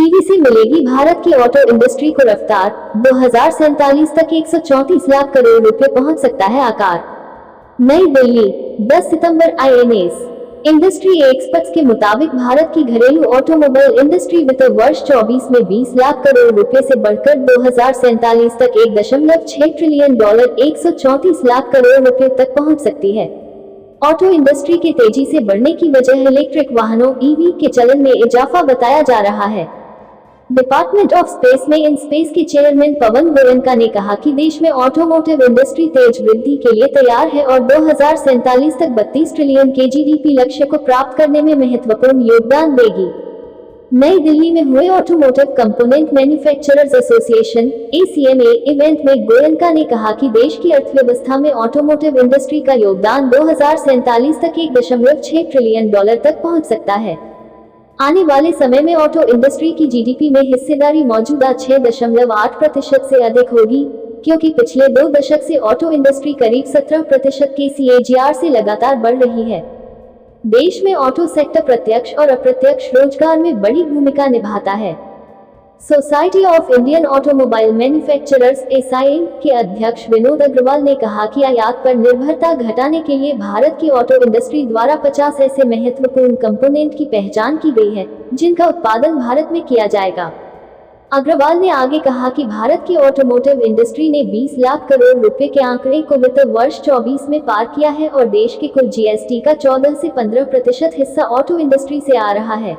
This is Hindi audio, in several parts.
ईवी से मिलेगी भारत की ऑटो इंडस्ट्री को रफ्तार, 2047 तक 134 लाख करोड़ रुपए पहुंच सकता है आकार। नई दिल्ली, 10 सितंबर। आईएनएस इंडस्ट्री एक्सपर्ट्स के मुताबिक भारत की घरेलू ऑटोमोबाइल इंडस्ट्री वित्त वर्ष 24 में 20 लाख करोड़ रुपए से बढ़कर 2047 तक 1.6 ट्रिलियन डॉलर 134 लाख करोड़ रुपए तक पहुंच सकती है। ऑटो इंडस्ट्री के तेजी से बढ़ने की वजह इलेक्ट्रिक वाहनों ईवी के चलन में इजाफा बताया जा रहा है। डिपार्टमेंट ऑफ स्पेस में इन स्पेस के चेयरमैन पवन गोयनका ने कहा कि देश में ऑटोमोटिव इंडस्ट्री तेज वृद्धि के लिए तैयार है और 2047 तक 32 ट्रिलियन के जीडीपी लक्ष्य को प्राप्त करने में महत्वपूर्ण योगदान देगी। नई दिल्ली में हुए automotive component manufacturers association (ACMA) event में गोयनका ने कहा कि देश की अर्थव्यवस्था में ऑटोमोटिव इंडस्ट्री का योगदान 2047 तक 1.6 ट्रिलियन डॉलर तक पहुंच सकता है। आने वाले समय में ऑटो इंडस्ट्री की जीडीपी में हिस्सेदारी मौजूदा 6.8% से अधिक होगी, क्योंकि पिछले 2 दशक से ऑटो इंडस्ट्री करीब 17% के CAGR से लगातार बढ़ रही है। देश में ऑटो सेक्टर प्रत्यक्ष और अप्रत्यक्ष रोजगार में बड़ी भूमिका निभाता है। Society of Indian automobile manufacturers (SIAM) के अध्यक्ष विनोद अग्रवाल ने कहा कि आयात पर निर्भरता घटाने के लिए भारत की ऑटो इंडस्ट्री द्वारा 50 ऐसे महत्वपूर्ण कंपोनेंट की पहचान की गई है, जिनका उत्पादन भारत में किया जाएगा। अग्रवाल ने आगे कहा कि भारत की ऑटोमोटिव इंडस्ट्री ने 20 लाख करोड़ रुपए के आंकड़े को वित्त वर्ष 24 में पार किया है और देश के कुल GST का 14 से 15% हिस्सा ऑटो इंडस्ट्री से आ रहा है।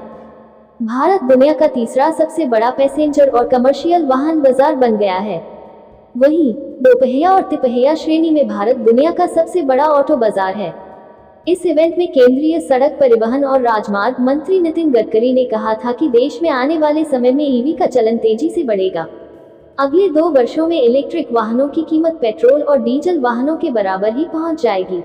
भारत दुनिया का तीसरा सबसे बड़ा पैसेंजर और कमर्शियल वाहन बाजार बन गया है। वहीं दोपहिया और तिपहिया श्रेणी में भारत दुनिया का सबसे बड़ा ऑटो बाजार है। इस इवेंट में केंद्रीय सड़क परिवहन और राजमार्ग मंत्री नितिन गडकरी ने कहा था कि देश में आने वाले समय में ईवी का चलन तेजी से बढ़ेगा। अगले 2 वर्षों में इलेक्ट्रिक वाहनों की कीमत पेट्रोल और डीजल वाहनों के बराबर ही पहुंच जाएगी।